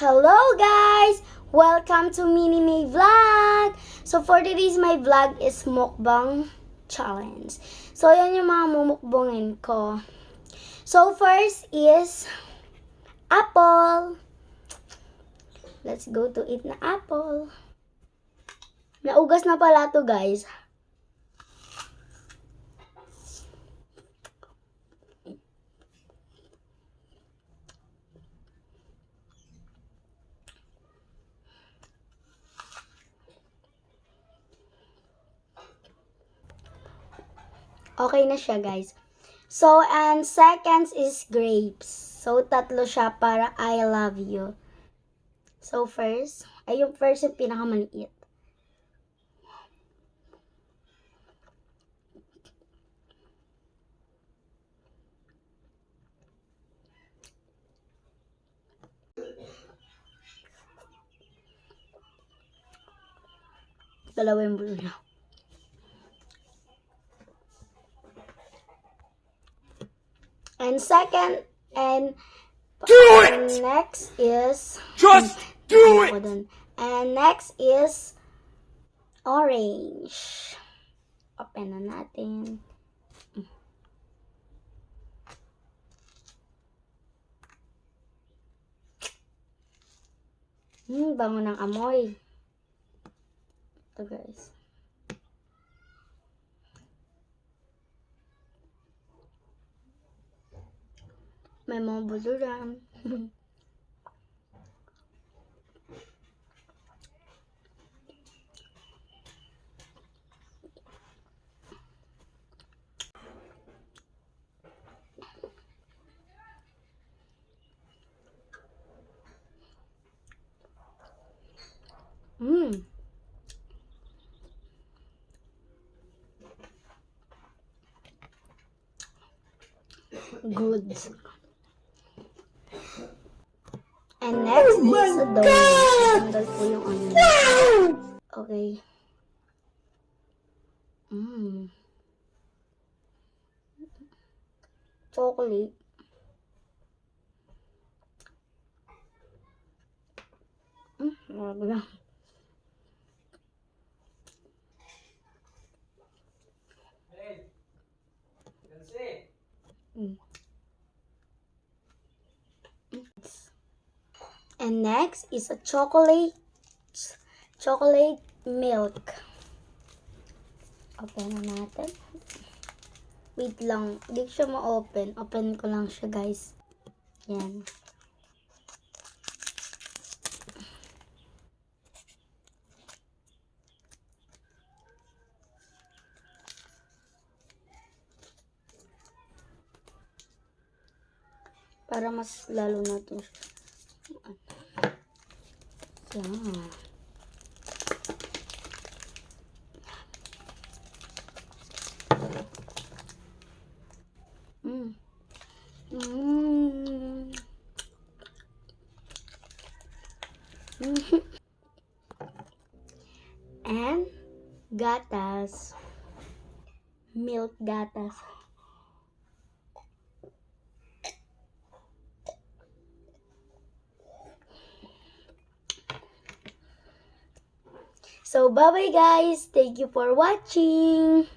Hello guys! Welcome to Mini May Vlog! So for today's my vlog is mukbang challenge. So yan yung mga mumukbangin ko. So first is apple. Let's go to eat na apple. Naugas na pala to guys. Okay na siya, guys. So, and seconds is grapes. So, tatlo siya para I love you. So, first, ay yung first yung pinakamaliit. Dalawa yung blue na. And second, and next is Just do it! And next is orange. Open na natin. Bango ng amoy. Ito guys. May mga buluran. Good. And next is a donut. Tanggal po yung ano. Okay. Chocolate. Marag lang. And next is a chocolate milk. Open na natin. Wait lang, hindi siya ma-open. Open ko lang siya, guys. Yan. Para mas lalo natin siya. Yan. And gatas. Milk gatas. So, bye-bye guys. Thank you for watching.